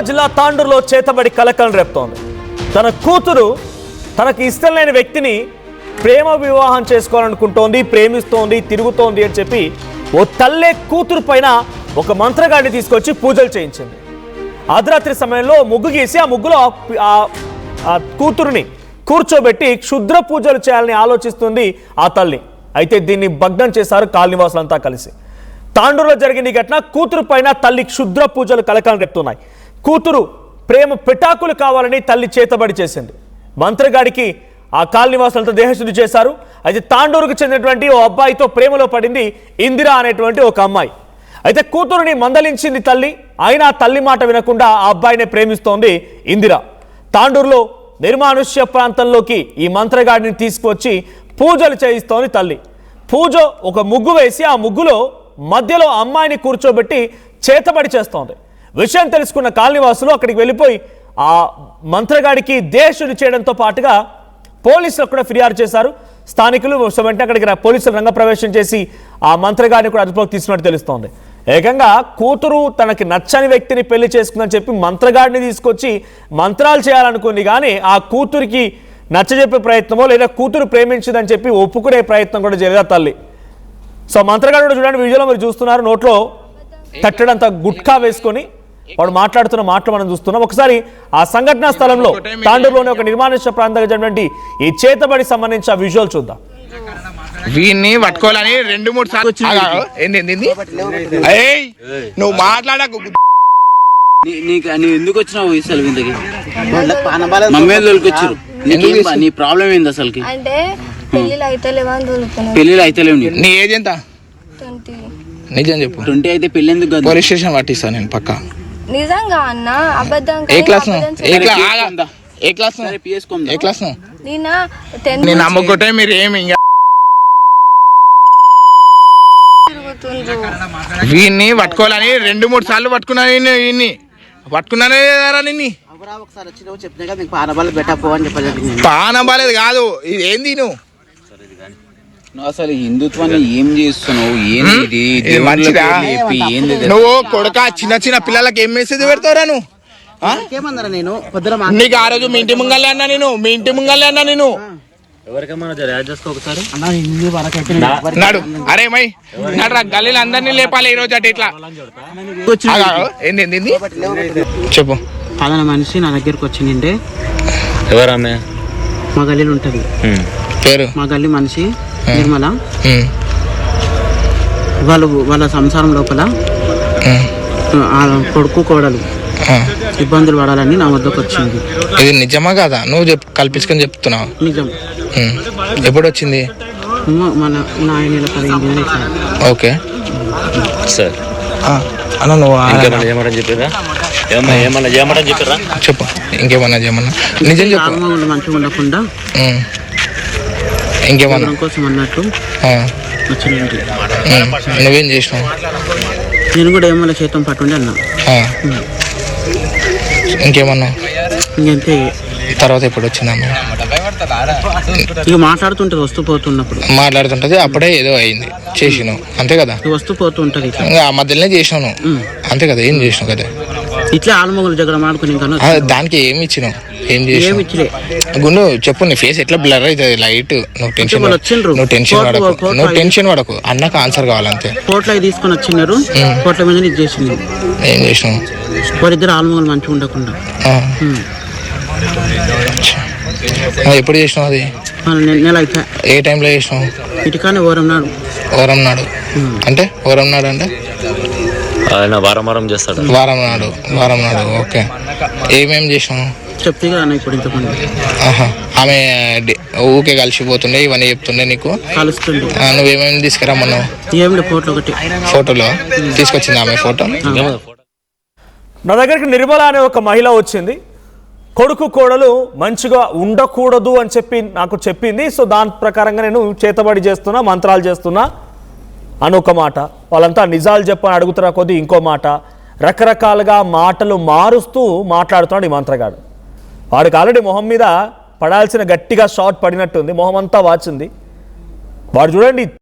నిజామాబాద్ జిల్లా తాండూరులో చేతబడి కలకలం రేపుతోంది. తన కూతురు తనకి ఇష్టం లేని వ్యక్తిని ప్రేమ వివాహం చేసుకోవాలనుకుంటోంది, ప్రేమిస్తోంది, తిరుగుతోంది అని చెప్పి ఓ తల్లే కూతురు పైన ఒక మంత్రగాడిని తీసుకొచ్చి పూజలు చేయించింది. అర్ధరాత్రి సమయంలో ముగ్గు గీసి ఆ ముగ్గులో ఆ కూతురుని కూర్చోబెట్టి క్షుద్ర పూజలు చేయాలని ఆలోచిస్తుంది ఆ తల్లి. అయితే దీన్ని భగ్నం చేశారు కాలనీవాసులంతా కలిసి. తాండూరులో జరిగిన ఈ ఘటన కూతురు పైన తల్లి క్షుద్ర పూజలు కలకలం రేపుతున్నాయి. కూతురు ప్రేమ పిటాకులు కావాలని తల్లి చేతబడి చేసింది. మంత్రగాడికి ఆ కాలనీవాసులంతా దేహశుద్ధి చేశారు. అయితే తాండూరుకు చెందినటువంటి ఓ అబ్బాయితో ప్రేమలో పడింది ఇందిరా అనేటువంటి ఒక అమ్మాయి. అయితే కూతురుని మందలించింది తల్లి, అయినా తల్లి మాట వినకుండా ఆ అబ్బాయినే ప్రేమిస్తోంది ఇందిరా. తాండూరులో నిర్మానుష్య ప్రాంతంలోకి ఈ మంత్రగాడిని తీసుకువచ్చి పూజలు చేయిస్తోంది తల్లి. పూజ ఒక ముగ్గు వేసి ఆ ముగ్గులో మధ్యలో అమ్మాయిని కూర్చోబెట్టి చేతబడి చేస్తోంది. విషయం తెలుసుకున్న కాలనీవాసులు అక్కడికి వెళ్ళిపోయి ఆ మంత్రగాడికి దేశుడి చేయడంతో పాటుగా పోలీసులకు కూడా ఫిర్యాదు చేశారు. స్థానికులు వెంటనే అక్కడికి పోలీసులు రంగప్రవేశం చేసి ఆ మంత్రగాడిని కూడా అదుపులోకి తీసుకున్నట్టు తెలుస్తోంది. ఏకంగా కూతురు తనకి నచ్చని వ్యక్తిని పెళ్లి చేసుకుందని చెప్పి మంత్రగాడిని తీసుకొచ్చి మంత్రాలు చేయాలనుకుంది, కానీ ఆ కూతురికి నచ్చజెప్పే ప్రయత్నమో లేదా కూతురు ప్రేమించిందని చెప్పి ఒప్పుకునే ప్రయత్నం కూడా జరిగే తల్లి. సో మంత్రగాడు కూడా చూడండి, వీడియోలో మీరు చూస్తున్నారు, నోట్లో తట్టడంత గుట్కా వేసుకొని వాడు మాట్లాడుతున్న మాటలు మనం చూస్తున్నాం. ఒకసారి ఆ సంఘటనా స్థలంలో తాండూరులోని ఒక నిర్మానుష్య ప్రాంతంగా జరిగినటువంటి ఈ చేతబడి సంబంధించిన విజువల్ చూద్దాం. వీడిని పట్టుకోవాలని 2-3 సార్లు నువ్వు మాట్లాడకు. ఎందుకు వచ్చినావు అసలు ఇంతకి? మమ్మీ వచ్చారు, నీ ప్రాబ్లం ఏంది అసలుకి? అంటే పెళ్ళిళ్ళు అయితలేవు. నీ ఏజ్ ఎంత? నిజం చెప్పు. 20 అయితే పెళ్లి ఎందుకు? పోలీస్ స్టేషన్ పట్టిస్తాను నేను పక్కా. నిజంగా అన్న అబద్ధం. ఏ క్లాస్ నేను నమ్మకుంటే మీరు ఏమి వీడిని పట్టుకోవాలని 2-3 సార్లు పట్టుకున్నాను. వీడిని పట్టుకున్నానే కదా నిన్ను. పానబాలేదు కాదు, ఇది ఏంది నువ్వు అసలు హిందుత్వాన్ని ఏం చేస్తున్నావు? మంచిదా నువ్వు కొడుక? చిన్న చిన్న పిల్లలకి ఏం మెసేజ్ పెడతావురా నువ్వు? నీకు ఆ రోజు మీ ఇంటి ముంగల్లే అన్నా నేను నాడు. అరే మై నాడు గల్లీలో అందరినీ లేపాలి ఈ రోజు. అటు ఇట్లా ఏంది చెప్పు. పలానా మనిషి నా దగ్గరకు వచ్చిందంటే ఎవరమ్మే? మా గల్లీలో ఉంటది పేరు. మా గల్లీ మనిషి నిర్మల. వాళ్ళ సంసారం లోపల కొడుకు కోడలు ఇబ్బందులు పడాలని నా వద్దకు వచ్చింది. ఇది నిజమా కాదా? నువ్వు కల్పించుకొని చెప్తున్నావు. నిజం. ఎప్పుడు వచ్చింది? మన 15 ఓకే సార్ అన్న నువ్వు చెప్పారా? చెప్పు, ఇంకేమన్నా చేయమన్నా నిజం చెప్పు. మంచిగా ఉండకుండా ఇంకేమన్నా కోసం అన్నట్టు నువ్వేం చేసినావు? నేను కూడా ఏమన్నా చేతం పట్టుండే అన్నా. ఇంకేమన్నా? ఇంకంతే. తర్వాత ఎప్పుడు వచ్చిందమ్మా? ఇక మాట్లాడుతుంటది, వస్తూ పోతున్నప్పుడు మాట్లాడుతుంటది. అప్పుడే ఏదో అయింది చేసినావు అంతే కదా? వస్తూ పోతుంటది. ఇంకా ఆ మధ్యలోనే చేసినావు అంతే కదా? ఏం చేసినావు కదా? ఇట్లా ఆలుమొగలు జగడ మాడుకుని దానికి ఏమి ఇచ్చినావు? ఏం చేసినావు? గుండు చెప్పు. నీ ఫేస్ ఎట్లా బ్లర్ అవుతుంది లైట్. నువ్వు టెన్షన్ పడకు. అన్నకు ఆన్సర్ కావాలంతే. కోట్ల తీసుకొని వచ్చినారు, కోట్ల మీద ఇది చేసింది. ఏం చేసినావు? వారిద్దరు ఆలుమొగలు మంచిగా ఉండకుండా. ఎప్పుడు చేసినావు అది? నెల అయితే. ఏ టైంలో చేసినావు? ఇటుకానే ఓరం నాడు అంటే ఓరం నాడు అంటే వారం చేస్తాడు. వారం నాడు ఓకే. ఏమేమి చేసినావు చెప్తే కదా ఇప్పుడు ఇంతమంది. ఆమె ఊకే కలిసిపోతుండే ఇవన్నీ చెప్తుండే నీకు? కలుస్తుండే. నువ్వేమేమి తీసుకురమ్మన్నావు? ఏమి ఫోటో ఒకటి. ఫోటోలో తీసుకొచ్చింది ఆమె ఫోటో? నా దగ్గరికి నిర్మల అనే ఒక మహిళ వచ్చింది. కొడుకు కోడలు మంచిగా ఉండకూడదు అని చెప్పి నాకు చెప్పింది. సో దాని ప్రకారంగా నేను చేతబడి చేస్తున్నా, మంత్రాలు చేస్తున్నా అని ఒక మాట. వాళ్ళంతా నిజాలు చెప్పని అడుగుతున్న కొద్దీ ఇంకో మాట. రకరకాలుగా మాటలు మారుస్తూ మాట్లాడుతున్నాడు ఈ మంత్రగాడు. వాడికి ఆల్రెడీ మొహం మీద పడాల్సిన గట్టిగా షాట్ పడినట్టుంది, మొహం అంతా వాచింది. వాడు చూడండి